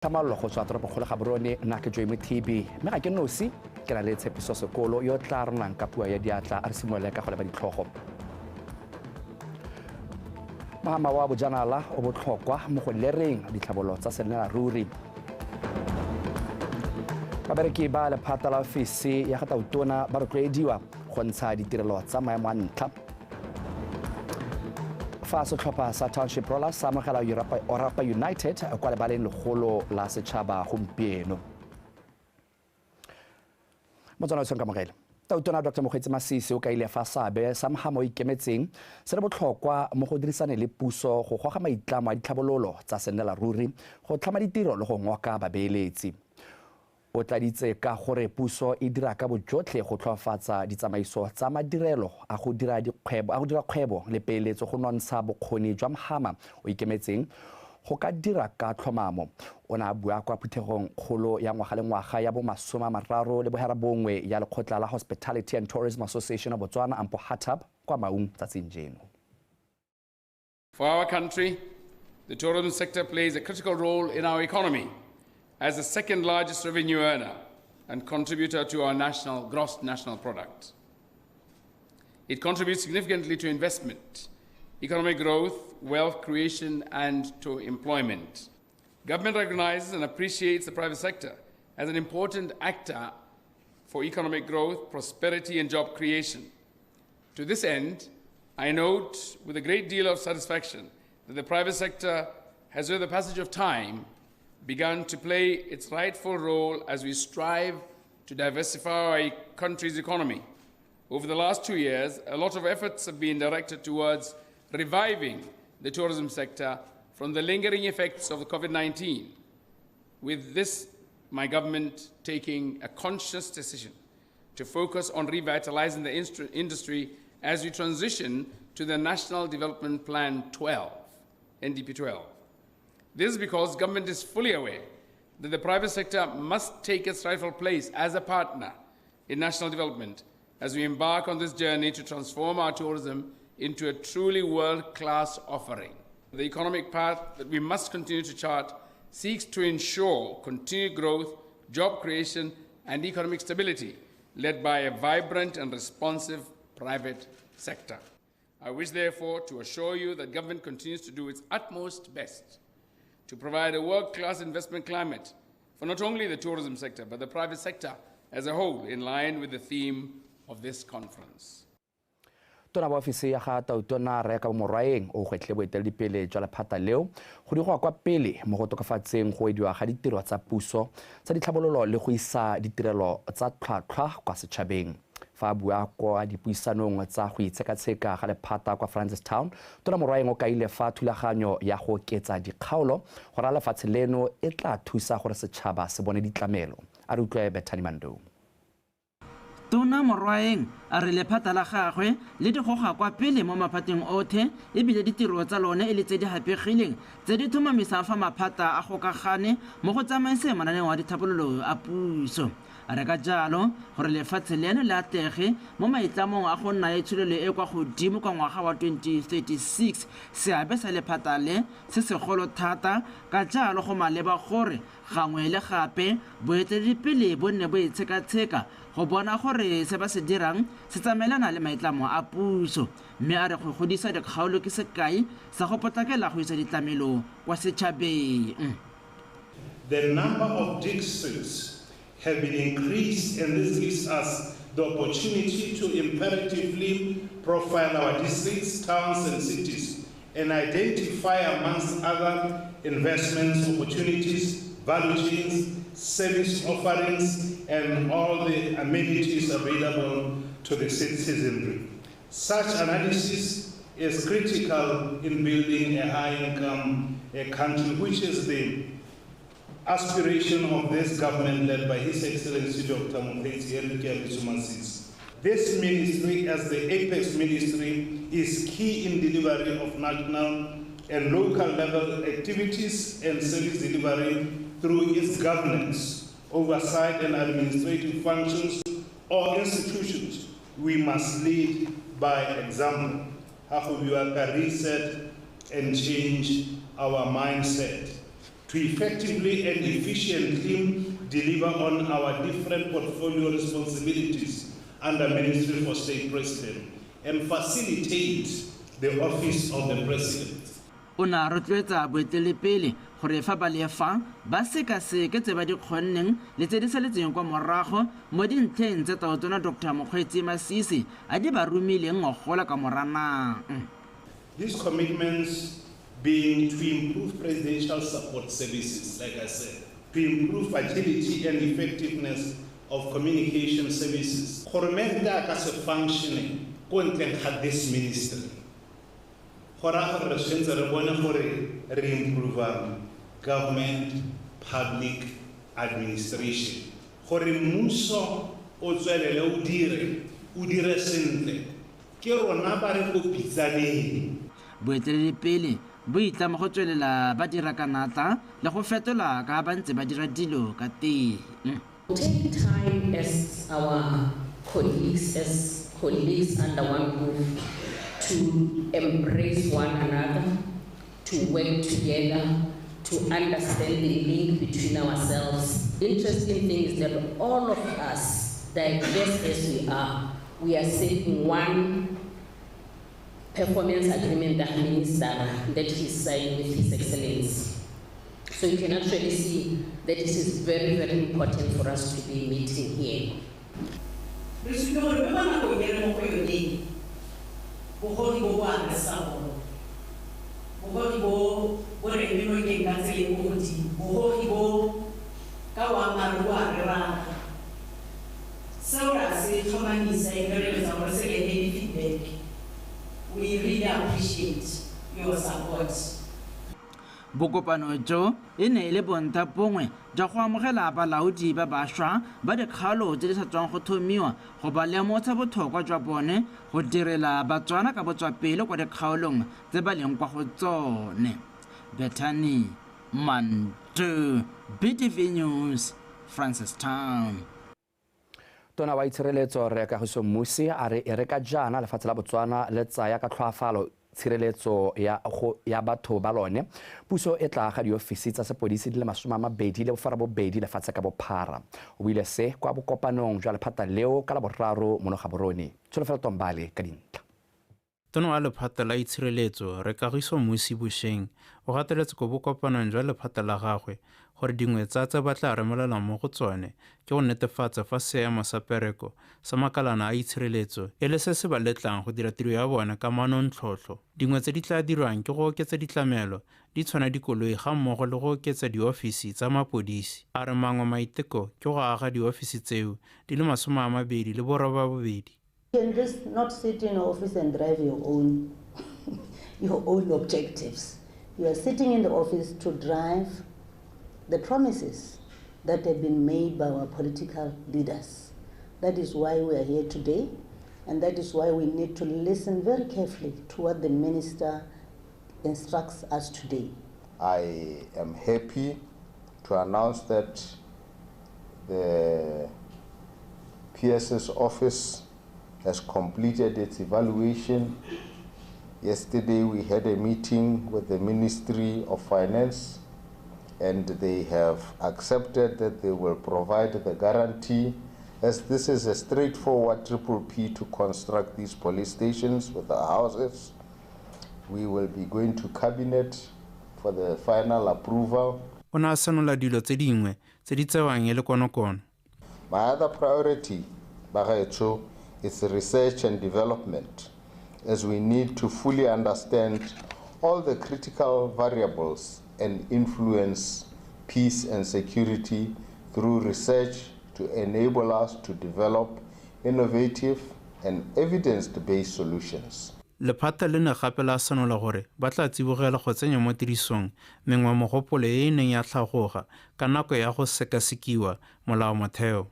tlhamallo go tswa toropokgolo Gaborone nna ke Joy Mothibi mme ga ke nosi ke na le tshepiso sekolo yo tla renang ka puo ya diatla a re simolole ka go leba ditlhogo. Mahama wa bojanala o botlhokwa mo go lereng ditlhabololo tsa senaruri. Babereki ba lephata la ofisi ya gatautona ba rotloediwa go ntsha ditirelo tsa maemo a ntlha. Fa setlhopha sa Township Rollers sa amogela Orapa United kwa lebaleng legolo la setšhaba gompieno. Motswana o tshweng kamogela. Tautona Dr. Mokgweetsi Masisi o kaile fa sabe sa mogamo o ikemetseng se re botlhokwa mo go dirisana le puso go goga maitlamo a ditlhabololo tsa senelaruri go tlhama ditiro le go ngoka babeeletsi. O tladitse ka gore puso e dira ka bojotlhe go tlhoafatsa ditsamaiso tsa madirelo a go dira kgwebo le peeletso go nontsha bokgoni jwa mogama o ikemetseng go ka dira ka tlhomamo. O na bua kwa phuthegong kgolo ya ngwaga le ngwaga ya bo 31 ya lekgotla la Hospitality and Tourism Association of Botswana ampo Hatab kwa Maung tsatsing jeno. For our country, the tourism sector plays a critical role in our economy as the second largest revenue earner and contributor to our gross national product. It contributes significantly to investment, economic growth, wealth creation, and to employment. Government recognizes and appreciates the private sector as an important actor for economic growth, prosperity, and job creation. To this end, I note with a great deal of satisfaction that the private sector has, with the passage of time, begun to play its rightful role as we strive to diversify our country's economy. Over the last 2 years, a lot of efforts have been directed towards reviving the tourism sector from the lingering effects of the COVID-19. With this, my government taking a conscious decision to focus on revitalizing the industry as we transition to the National Development Plan 12, NDP 12. This is because government is fully aware that the private sector must take its rightful place as a partner in national development as we embark on this journey to transform our tourism into a truly world-class offering. The economic path that we must continue to chart seeks to ensure continued growth, job creation, and economic stability, led by a vibrant and responsive private sector. I wish, therefore, to assure you that government continues to do its utmost best to provide a world-class investment climate for not only the tourism sector, but the private sector as a whole, in line with the theme of this conference. Tona ba ofisi ya ga Tautona Reka Morwaeng o gwetlhe boeteledipele jwa lephata leo go digwa kwa pele mo go tokafatseng go ediwa ga ditiro tsa puso tsa ditlhabololo le go isa ditirelo tsa tlhwatlhwa kwa setšhabeng. Fa bua kwa dipuisanong tsa go itshekatsheka ga lephata kwa Francistown, Tona Morwaeng o kaile fa thulaganyo ya go oketsa dikgaolo go ra lefatshe leno e tla thusa gore setšhaba se bone ditlamelo. A re utlwe Bethany Mandou. Tona Morwaeng a re lephata la gagwe le di goga kwa pele mo maphateng othe e bile ditiro tsa lone e le tse di hapegileng tse di thomamisa fa maphata a gokagane mo go tsamaiseng mananeo a ditlhabololo a puso. A re ka jalo gore lefatshe leno le atlege mo maitlamong a go nna le tsholelo e kwa godimo kwa ngwaga wa 2036 seabe sa lephata le se segolo thata ka jalo go maleba gore gangwe le gape boeteledipele bo nne bo itshekatsheka go bona gore se ba se dirang se tsamaelana le maitlamo a puso mme a re go godisa dikgaolo ke sekai sa go potlakela go isa ditlamelo kwa setšhabeng. The number of districts have been increased, and this gives us the opportunity to imperatively profile our districts, towns, and cities and identify, amongst other investments, opportunities, value chains, service offerings, and all the amenities available to the citizenry. Such analysis is critical in building a high-income country, which is the aspiration of this government led by His Excellency Dr. Mokgweetsi Masisi. This ministry, as the apex ministry, is key in delivery of national and local level activities and service delivery through its governance, oversight and administrative functions or institutions. We must lead by example. How we reset and change our mindset to to effectively and efficiently deliver on our different portfolio responsibilities under Ministry for State President and facilitate the office of the President. O ne a rotloetsa boeteledipele gore fa ba lefa ba sekaseke tse ba di kgonneng le tse di saletseng kwa morago mo dintlheng tse Tona Dr. Mokgweetsi Masisi a di ba romileng ngogola ka moranang. These commitments being to improve presidential support services, like I said, to improve agility and effectiveness of communication services. Gormenta ka se functioning ko ntleng ga this ministry. Gora gore sentse re bone gore re improve government public administration. Gore mmuso o tswelele o dire sentle. Ke rona ba re go pitsaneng. Boeteledipele bo itlama go tswelela ba dira ka natla le go fetola ka ba ntse ba dira dilo ka teng. Take time as our colleagues under one roof to embrace one another, to work together, to understand the link between ourselves. Interesting thing is that all of us, diverse as we are seeking one performance agreement that he signed with His Excellency. So you can actually see that it is very, very important for us to be meeting here. We really appreciate your support. Bokopano jo e ne le bonta pongwe ja go amogela balaodi ba bašwa ba dikgalo tse di sa tswang go thomiwa go ba lemotsa botlhokwa jwa bone go direla Batswana ka botswapele kwa dikgaolong tse ba leng kwa go tsone. Bethany Mantu, BTV News, Francistown. Tona wa itshireletso re Kagiso Mmusi a re e reka jana lefatshe la Botswana le tsaya ka tlhoafalo tshireletso ya batho ba lone. Puso e tla ga diofisi tsa sepodisi di le 20 le bofara bobedi lefatshe ka bophara. O buile se kwa bokopanong jwa lephata leo ka la boraro mo Gaborone. Tsholofelo Tombale ka dintlha. Tona wa lephata la itshireletso re Kagiso Mmusi Busheng o gateletse go bokopanong jwa lephata la gagwe gore dingwe tsa ba tla remelela mo go tsone ke go netefatsa fa seemo sa pereko sa makalana a itshireletso e le se se ba letlang go dira tiro ya bona ka manontlhotlho. Dingwe tse di tla dirwang ke go oketsa ditlamelo di tshwana dikoloi ga mmogo le go oketsa diofisi tsa mapodisi. A re mangwe maiteko ke go aga diofisi tseo di le 22. You can just not sit in office and drive your own objectives. You are sitting in the office to drive the promises that have been made by our political leaders. That is why we are here today, and that is why we need to listen very carefully to what the minister instructs us today. I am happy to announce that the PS's office has completed its evaluation. Yesterday we had a meeting with the Ministry of Finance, and they have accepted that they will provide the guarantee, as this is a straightforward PPP to construct these police stations with the houses. We will be going to cabinet for the final approval. My other priority, Bagaetso, is research and development, as we need to fully understand all the critical variables and influence peace and security through research to enable us to develop innovative and evidence-based solutions. Lephata le ne gape la sanola gore ba tla tsibogela go tsenya mo tirisong mengwe mogopolo e neng ya tlhagoga ka nako ya go sekasekiwa molao motheo.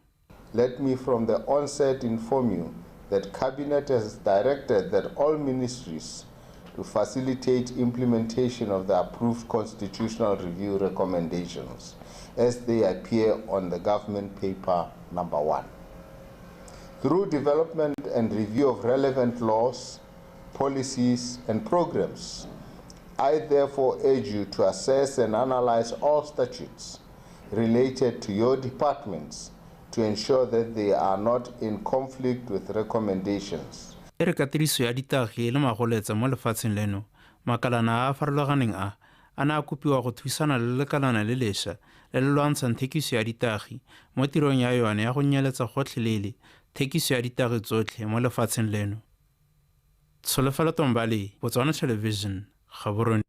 Let me from the onset inform you that Cabinet has directed that all ministries to facilitate implementation of the approved constitutional review recommendations as they appear on the government paper number 1. Through development and review of relevant laws, policies, and programs, I therefore urge you to assess and analyze all statutes related to your departments to ensure that they are not in conflict with recommendations. E re ka tiriso ya ditagi le magoletsa mo lefatsheng leno, makalana a farologaneng a na a kopiwa go thusana le lekalana le lešwa le le lwantshang thekiso ya ditagi mo tirong ya yone ya go nyeletsa gotlhelele thekiso ya ditagi tsotlhe mo lefatsheng leno. Tsholofelo Tombali, Botswana Television, Gaborone.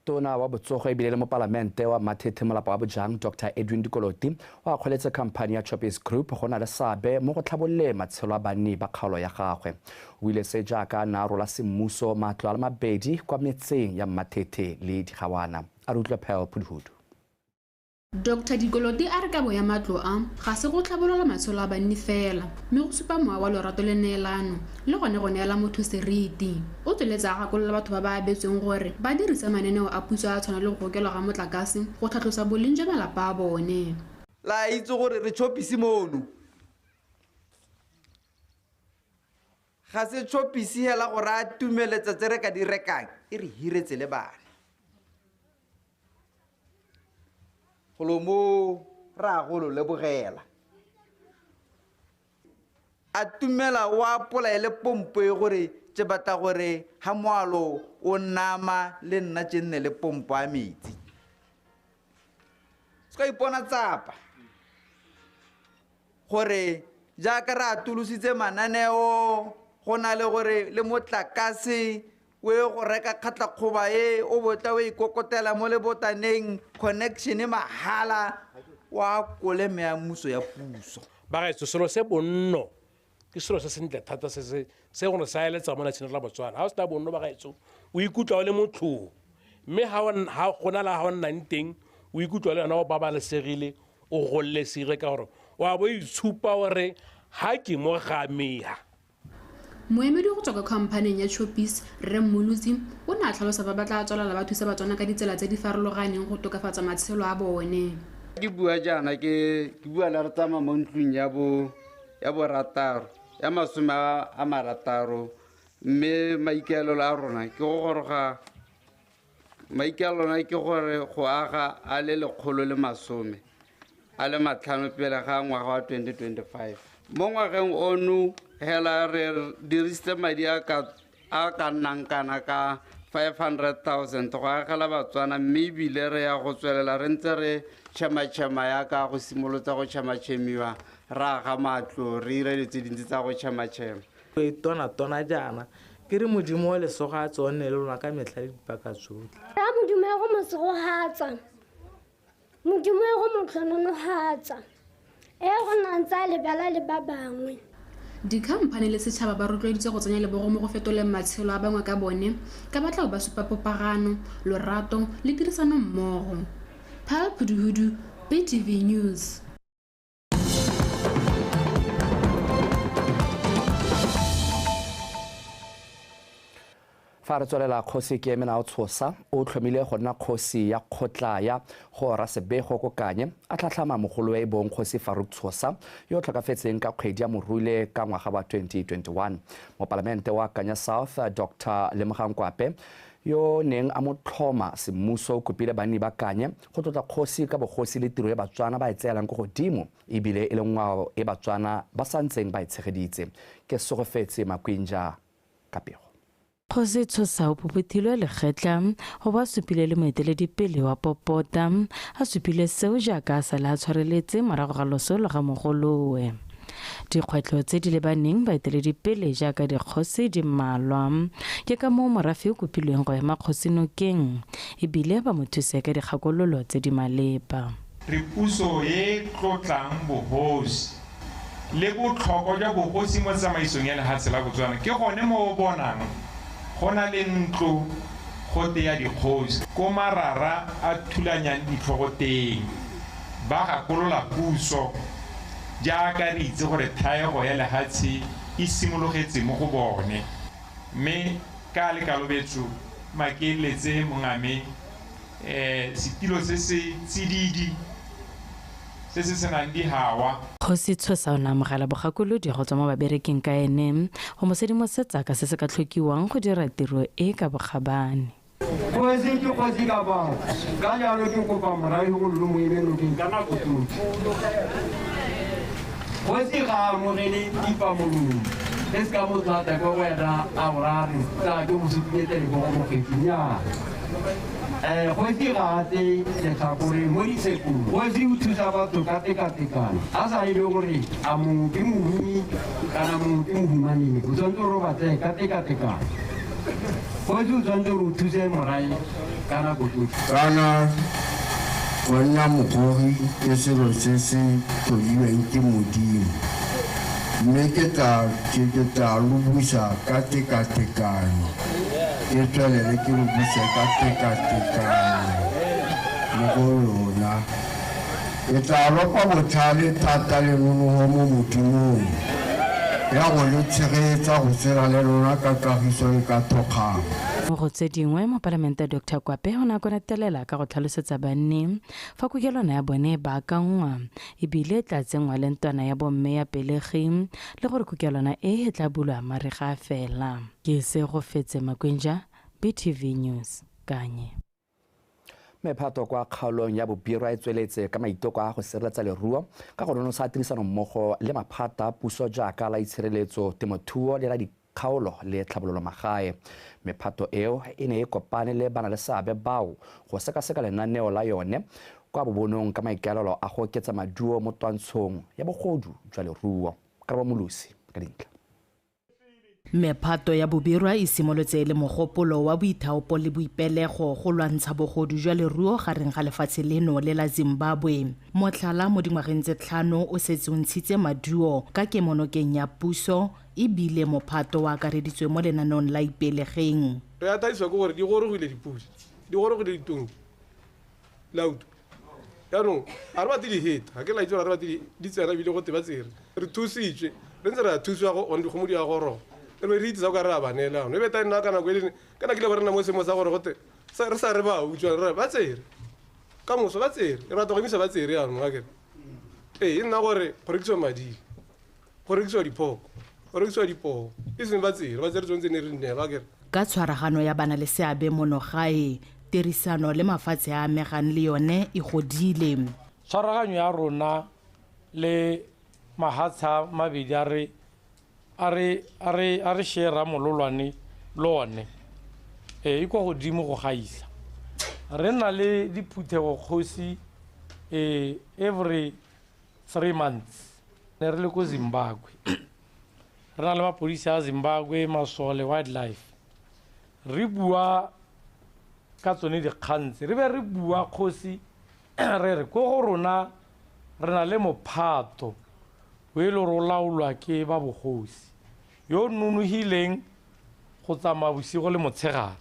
Tona wa botsogo e bile le mo palamente wa Mathethe Molapa wa Bojang Dr. Edwin Dikoloti wa kgoletse khamphani ya Choppies Group go na le sabe mo go tlhabolle matshelo a banni ba kgaolo ya gagwe. O ile se jaaka na rola semmuso matlo a le mabedi kwa metseng ya Mathethe le Dikgawana. A re utlwe Pearl Pudhudu. Dr. Dikoloti a re ka bo ya matlo a ga se go tlhabolola matshelo a banni fela mme go supa mowa wa lorato le neelano le gone go neela motho seriti. O tsweletsa a gakolola batho ba ba abetsweng gore ba dirisa mananeo a puso a tshwana le go gokelwa ga motlakase go tlhatlhosa boleng jwa malapa a bone. La itse gore re Choppies mono ga se Choppies hela gore a tumeletsa tse re ka di rekang e re hiretse le bana. Mo ra go le bogela a tumela wa pola le pompo e gore tse batla gore ha moalo o nama le nna tšenne le pompo a metsi ska ipona tsapa gore jaaka ra tulusitse mananeo go na le gore le motlakase we go reka khatla khoba e o botla we ikokotela mo le botaneng connection mahala wa koleme ya mmuso ya puso ba ga selo se bonno ke selo se sentle thata se go sa eletsa mo la Botswana ha o sta bonno ba ga etso o ikutla le motho mme ha gona la ha nna nteng o ikutla le ona o babalesegile o gollesire ka gore wa bo itshupa gore ha ke mo ga meha. Moemedi go tswa ka khampaneng ya Choppies Re Mmolutsi o ne a tlhalosa ba batla tswela la batho se ba tswana ka ditsela tse di farologaneng go tokafatsa matshelo a bone. Ke bua jana ke bua la re tsama mo ntlung ya bo rataro ya masoma a marataro mme maikelo la rona ke go goroga maikelo na ke gore go aga a le 110 a le matlhano pele ga ngwaga wa 2025 mo ngwageng ono hela re dirisitse madi a ka nnang kana ka 500,000 go agela Batswana mme ebile re ya go tswelela re ntse re tšhema ya ka go simolotsa go tšhema ra ga matlo re ire tse dintsi tsa go tšhema tona jana ke re modimo wa lesogo a tsone le lona ka metlha le dipaka tsotlhe ra modimo ya go mosego hatsa modimo ya go motlhonono hatsa e go nantsa le bala le ba bangwe. Dikhamphane le setšhaba ba rotloeditse go tsenya lebogo mo go fetoleng matshelo a bangwe ka bone ka batla ba supa popagano lorato le tirisano mmogo. Pearl Pudhudu, BTV News. Fa re tswelela kgosi ke emena o tshosa o tlhomile go nna kgosi ya kgotla ya go Rasebego kokanye a tlhatlhama mogolo e bong kgosi Faruk Tshosa yo o tlhokafetseng ka kgwedi ya Moruile ka ngwaga wa 2021 mo palamente wa Kanya South. Dr. Lemgang Kwape yo neng a mo tlhoma semmuso o kopile banni ba Kanye go tlotla kgosi ka bogosi le tiro ya Batswana ba e tseelang go godimo ebile e le ngwao e Batswana ba santseng ba e tshegeditse. Ke Sogofetse Makwinja Kapego. Kgosi Tshosa o puputhilwe lekgetla go ba supile le moeteledipele wa Popota a supile seo jaaka a sala a tshwareletse morago ga loso le ga mogolowe. Dikgwetlho tse di lebaneng baeteledipele jaaka dikgosi di mmalwa ke ka moo morafe o kopilweng go ema kgosinokeng ebile ba mo thuse ka dikgakololo tse di maleba. Re puso e tlotlang bogosi le botlhokwa jwa bogosi mo tsamaisong ya lefatshe la Botswana ke gone mo o bonang gona le ntlo gote ya dikgosi ko marara a thulanyang ditlhogo teng ba gakolola puso jaaka re itse gore thaego ya lefatshe e simologetse mo go bone mme ka le kalobetso makeletse mongame setilo se se tsididi se se senang dihawa. Kgosi Tshosa o ne a amogela bogakolodi go tswa mo babereking ka ene go mo sedimosetsa ka se se ka tlhokiwang go dira tiro e ka bokgabane. Kgosi ke kgosi ka bao ka jalo ke kopa morae go lo mo imelokeng ka nako tsotlhe. Kgosi ga amogele dipamolomo e se ka motlata ko wena a borare tsa ke mosupilete le go mogetinya. Kgosi ga a tse letlhakore mo disekolo. Kgosi o thusa batho ka tekatekano a sa ile gore a mongwe ke mohumi kana mongwe ke mohumaneng o tshwanetse gore o batle ka tekatekano. Kgosi o tshwanetse gore o thuse morae ka nako tsotlhe. Kana go nna mogori ke selo se se tlhodilweng ke Modimo, mme ke tla lobusa ka tekatekano, ke tswelele ke lobusa ka tekatekano mo go lona. Ke tla lopa botlhale thata le nonogo mo Modimong ya go le tshegetsa go tshela le lona ka kagiso le ka thokgang. Mo go tse dingwe mo palamente Dr. Kwape o ne a konetelela ka go tlhalosetsa banne fa kokelwana ya bone ba akangwa ebile tla tsengwa le ntwana ya bomme ya pelegi le gore kokelwana e tla bulwa mariga fela. Ke se go fetse Makwenja, BTV News Kanye. Mephato kwa kgaolong ya bobirwa e tsweletse ka maiteko a go sireletsa leruo ka go nonosa tirisano mmogo le maphata a puso jaaka la itshireletso, temothuo le la dikgaolo le tlhabololo magae. Mephato eo e ne e kopane le bana le seabe bao go sekaseka lenaneo la yone kwa bobonong ka maikaelelo a go oketsa maduo mo twantshong ya bogodu jwa leruo. Karabo Molusi ka dintlha. Mephato ya bobirwa e simolotse le mogopolo wa boithaopo le boipelego go lwantsha bogodu jwa leruo gareng ga lefatshe leno le la Zimbabwe. Motlhala mo dingwageng tse 5 o setse o ntshitse maduo ka kemonokeng ya puso ebile mophato wa akareditswe mo lenaneong la ipelegeng. Re a taiswa ke gore di gorogile dipudi, di gorogile ditonki lauto yaanong a re bate di heta ga ke la itse gore a re bate di tsena ebile go te ba tsere re thusitswe re ntse re a thusiwa go one dikgomo di a goroga re re itse ka re a banela no e beta nna ka nako e kana kile gore nna mo semo sa gore gote re sa re ba utswa re ba tsere ka moso ba tsere re rata go imisa ba tsere yaanong ga ke e nna gore go rekiswa madi go rekiswa dipoko go rekiswa dipoko e seng ba tsere tsontse ne re nne ba ke ka tshwaragano ya bana le seabe monogae tirisano le mafatshe a amegang le yone e godile. Tshwaraganyo ya rona le mahatsha mabedi a re shera mololwane lone e kwa godimo go gaisa. Re na le diphuthego kgosi every 3 months ne re le ko Zimbabwe. Re na le mapodisa a Zimbabwe, Masole Wildlife. Re bua ka tsone dikgantse re be re bua kgosi re ko go rona re na le mophato o e le go laolwa ke ba bogosi yo nonogileng go tsamaya bosigo le motshegare.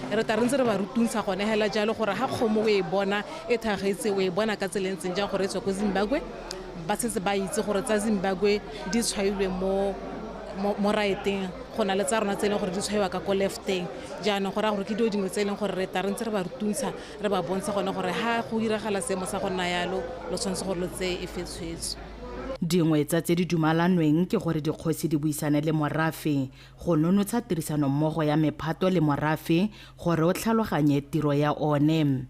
Re ta re ntse re ba rutuntsha gone hela jalo gore ha kgomo o e bona e thagetse o e bona ka tselentseng jang gore e tswa ko Zimbabwe ba setse ba itse gore tsa Zimbabwe di tshwailwe mo raeteng go na le tsa rona tse leng gore di tshwaiwa ka ko lefteng jaanong gore gore ke dio dingwe tse leng gore re ta re ntse re ba rutuntsha re ba bontsha gone gore ha go diragala seemo sa go nna yalo lo tshwanetse gore lo tse e fetshwetso. Dingwe tsa tse di dumalanweng ke gore dikgosi di buisane le morafe go nonotsha tirisano mmogo ya mephato le morafe gore o tlhaloganye tiro ya one.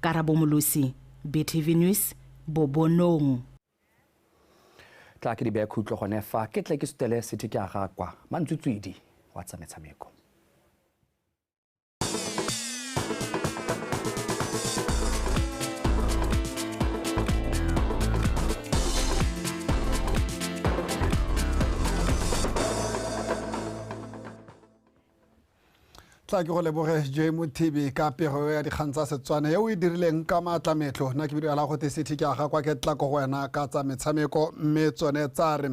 Karabo Molusi, BTV News, Bobonong. Tla ke di bea khutlo gone fa ke tle ke stele sete ke aga kwa Mantsutswidi wa tsa metshameko. Tla ke go leboge JM TV ka pego ya dikgang tsa Setswana yo e dirileng ka matlametlo na ke bidira la go te sete ke aga kwa ke tla go wena ka tsa metshameko mme tsone tsa re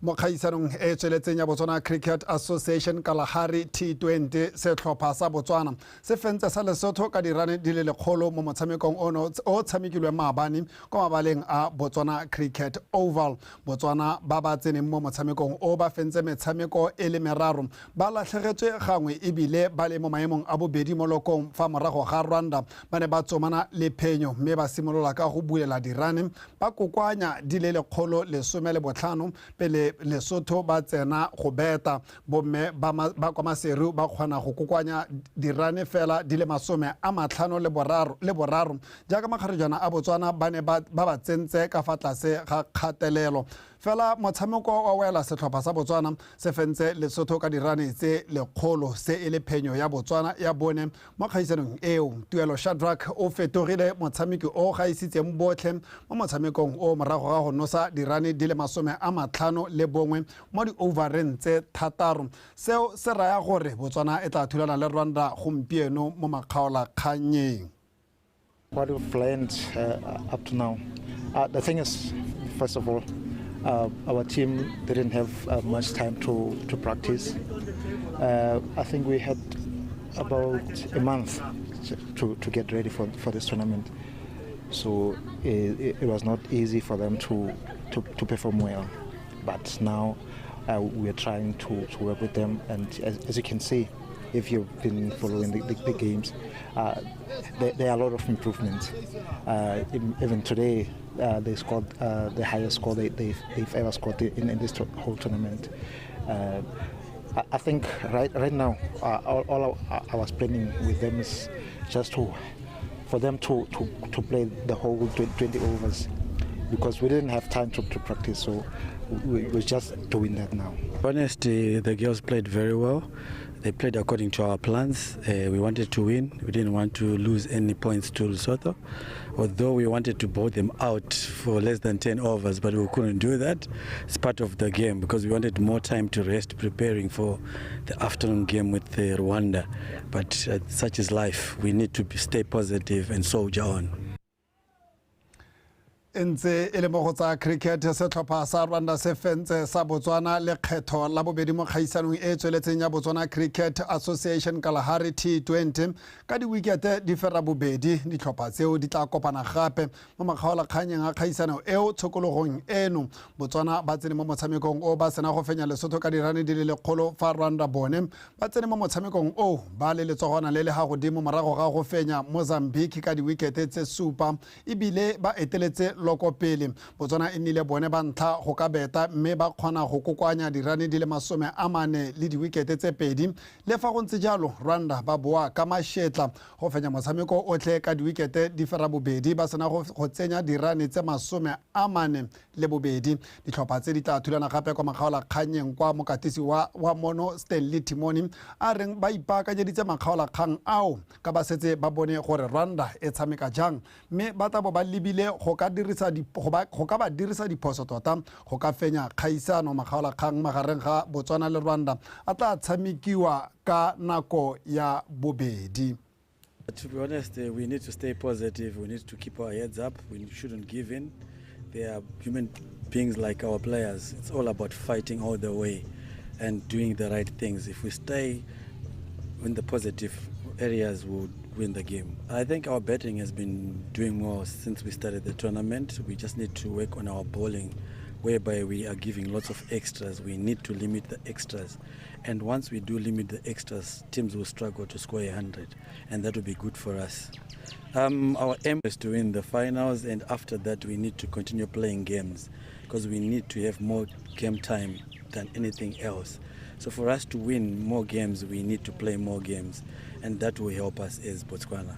mo kgaisanong e tsweletseng ya Botswana Cricket Association Kalahari T20 setlhopha sa Botswana se fentse sa Lesotho ka dirane di le 100 mo motshamekong ono o tshamekilwe maabane ko mabaleng a Botswana Cricket Oval. Botswana ba ba tseneng mo motshamekong o ba fentse metshameko e le meraro ba latlhegetswe gangwe ebile ba le mo maemong a bobedi mo lokong fa morago ga Rwanda ba ne ba tsomana le phenyo mme ba simolola ka go buela dirane ba kokwanya di le 115 pele Lesotho ba tsena go beta bomme ba kwa maseru ba kgona go kokwanya dirane fela di le 50 le boraro jaaka makgarijana a Botswana ba ne ba tsentse ka fa tlase ga kgatelelo fela motshameko wa wela setlhopha sa Botswana se fentse Lesotho ka dirane tse 100 se e le phenyo ya Botswana ya bone mo kgaisanong eo. Tuelo Shadrack o fetogile motshameki o gaisitseng botlhe mo motshamekong o morago ga go nosa dirane di le 51 mo di overeng tse 6 seo se raya gore Botswana e tla thulana le Rwanda gompieno mo makgaola kganyeng. What we've learned up to now, the thing is, first of all, our team didn't have much time to practice. I think we had about a month to get ready for this tournament. So it was not easy for them to perform well. But now we are trying to work with them. And as you can see, if you've been following the games, there are a lot of improvements. Even today, they scored the highest score they've ever scored in this whole tournament. I think right now, all I was planning with them is just for them to play the whole 20 overs, because we didn't have time to practice, so we're just doing that now. Honestly, the girls played very well. They played according to our plans. We wanted to win. We didn't want to lose any points to Lesotho, although we wanted to bowl them out for less than 10 overs, but we couldn't do that. It's part of the game because we wanted more time to rest preparing for the afternoon game with Rwanda. But such is life. We need to stay positive and soldier on. Ntse e le mo go tsa cricket setlhopha sa Rwanda se fentse sa Botswana le kgetho la bobedi mo kgaisanong e tsweletseng ya Botswana Cricket Association Kalahari T20 ka diwikete di fera bobedi ditlhopha tseo di tla kopana gape mo makgaola kganyeng a kgaisano eo tshokologong eno. Botswana ba tsene mo motshamekong o ba sena go fenya Lesotho ka dirane di le 100 fa Rwanda bone ba tsene mo motshamekong o ba le letsogwana le ga godimo morago ga go fenya Mozambique ka diwikete tse 7 ebile ba eteletse loko pele. Botswana e nnile bone ba ntlha go ka beta mme ba kgona go kokwanya dirane di le 40 le diwikete tse 2 le fa go ntse jalo Rwanda ba boa ka mashetla go fenya motshameko otlhe ka diwikete di fera bobedi ba sena go tsenya dirane tse 42 ditlhopha tse di tla thulana gape kwa makgaola kganyeng kwa mokatisi wa mono Stanley Timoni a reng ba ipaakanyeditse makgaola kgang ao ka ba setse ba bone gore Rwanda e tshameka jang mme ba tla bo ba lebile go ka ba dirisa diphoso tota go ka fenya kgaisano makgaola kgang magareng ga Botswana le Rwanda a tla tshamekiwa ka nako ya bobedi. To be honest, we need to stay positive. We need to keep our heads up. We shouldn't give in. They are human beings like our players. It's all about fighting all the way and doing the right things. If we stay in the positive areas, we'll win the game. I think our batting has been doing well since we started the tournament. We just need to work on our bowling, whereby we are giving lots of extras. We need to limit the extras. And once we do limit the extras, teams will struggle to score 100, and that will be good for us. Our aim is to win the finals, and after that we need to continue playing games because we need to have more game time than anything else. So for us to win more games, we need to play more games, and that will help us as Botswana.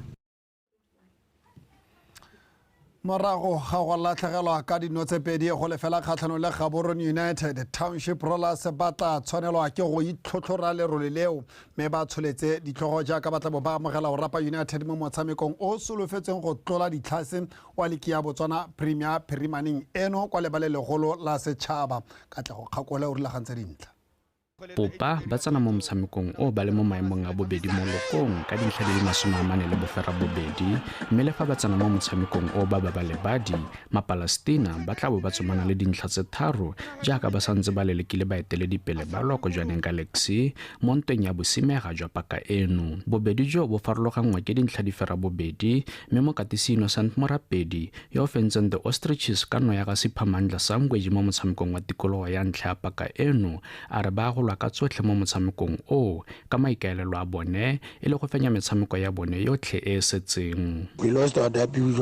Morago ga go latlhegelwa ka dino tse 2 go lefela kgatlhano le Gaborone United, Township Rollers ba tla tshwanelwa ke go itlhotlhora lerole leo mme ba tsholetse ditlhogo jaaka ba tla bo ba amogela go rapa United mo motshamekong o solofetseng go tlola ditlhase wa leki ya Botswana Premier Phirimaneng eno kwa lebale legolo la setšhaba ka tle go kgakole o rulagantse dintlha. Popa ba tsena mo motshamekong o ba le mo maemong a bobedi mo lokong ka dintlha di le 42 mme le fa ba tsena mo motshamekong o ba lebadi Mapalestina ba tla bo ba tsomana le dintlha tse 3 jaaka ba santse ba lelekile baeteledipele ba loko jwaneng Galaxy mo ntweng ya bosimega jwa paka eno. Bobedi jo bo farologanngwa ke dintlha di fera bobedi mme mo katisino Sant Morapedi yo fentseng the Ostriches ka no ya ga Siphamandla Sangweji mo motshamekong wa tikologo ya ntlha ya paka eno a re ba go ka tsotlhe mo motshamekong o ka maikaelelo a bone e le go fenya metshameko ya bone yotlhe e setseng. We lost our debut,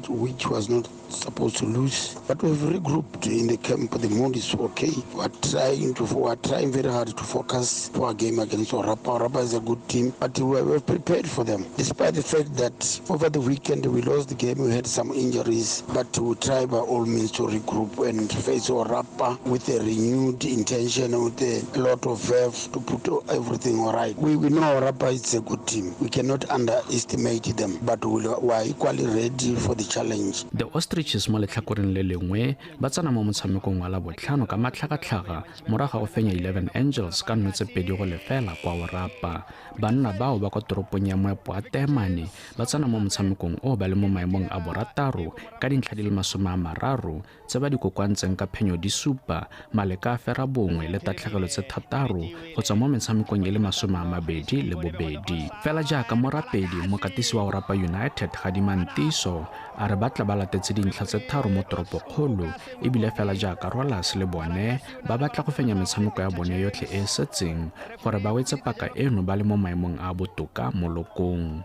which was not supposed to lose, but we've regrouped in the camp. The mood is okay. We're trying very hard to focus for our game against Orapa. Orapa is a good team, but we're prepared for them. Despite the fact that over the weekend we lost the game, we had some injuries, but we try by all means to regroup and face Orapa with a renewed intention, with a lot of verve to put everything all right. We know Orapa is a good team. We cannot underestimate them, but we are equally ready for the challenge. The Ostriches mo letlhakoreng le lengwe ba tsena mo motshamekong wa Labotlhano ka matlhagatlhaga morago go fenya 11 Angels ka nnotse 2-0 kwa Orapa. Banna bao ba kwa toropong ya Moepo a Temane ba tsena mo motshamekong o ba le mo maemong a borataro ka dintlha di le 30 tse ba di kokwantseng ka phenyo di supa maleka a fera bongwe le tatlhegelo tse 3 go tswa mo metshamekong e le 22. Fela jaaka Morapedi mokatisi wa Orapa United Gadimantiso a re batla ba latetse dintlha tse 3 mo toropokgolo ebile fela jaaka Rollers le bone ba batla go fenya metshameko ya bone yotlhe e setseng gore ba wetse paka eno ba le mo maemong a botoka mo lokong.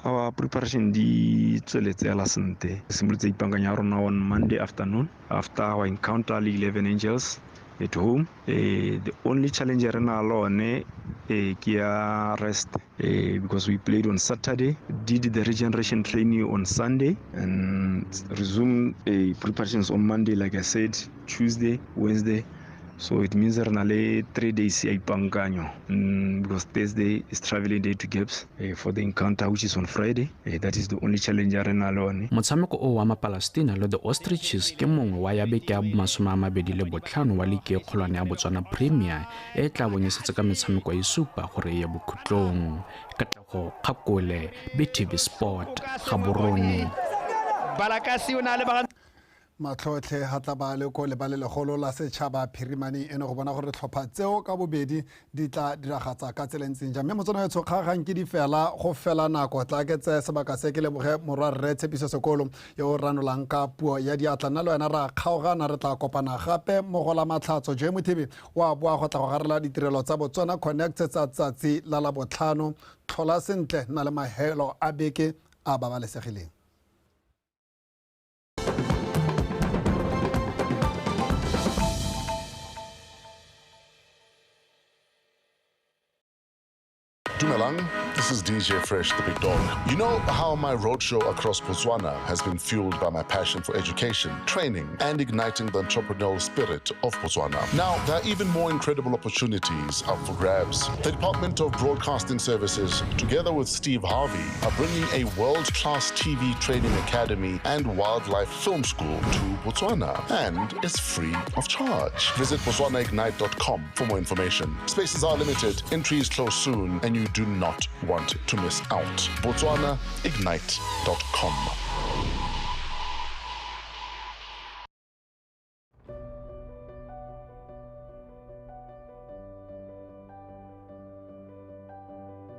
Our preparation di tsweletse la sente. Simolotse ipanganya rona on Monday afternoon after our encounter le 11 Angels at home. The only challenge rena alone ke rest because we played on Saturday, did the regeneration training on Sunday and resumed preparations on Monday, like I said, Tuesday, Wednesday. So it means there are 3 days because Thursday is traveling day to Gibbs for the encounter, which is on Friday. That is the only challenge alone. Motshameko o wa Mapalestina le the Ostriches ke mongwe wa ya beke ya 25 wa ligi e kgolwane ya Botswana Premier e tla bonyesetse ka metshameko e supa gore ye bokhutlong. Katlego Kgakole, BTV Sport, Gaborone. Balakasi o na le matlhotlhe ga tla ba le ko lebalelego la setšhaba phirimane ene go bona gore tlhopha tseo ka bobedi di tla diragatsa ka tselentseng ja mme motsona wetso kgagang ke di fela go fela nako tla ke tse sebaka se ke leboge morwa rre Tshepiso Sekolo yo ranolang ka puo ya diatla nna le wena ra kgaogana re tla kopana gape mo go la matlhatso je mothibi wa boa go tla go garela ditirelo tsa Botswana Connect tsa tsatsi la Labotlhano tlhola sentle na le mahelo a beke a babalesegileng. Dumelang, this is DJ Fresh, the big dog. You know how my roadshow across Botswana has been fueled by my passion for education, training, and igniting the entrepreneurial spirit of Botswana. Now, there are even more incredible opportunities up for grabs. The Department of Broadcasting Services, together with Steve Harvey, are bringing a world-class TV training academy and wildlife film school to Botswana, and it's free of charge. Visit BotswanaIgnite.com for more information. Spaces are limited, entries close soon, and you do not want to miss out. BotswanaIgnite.com.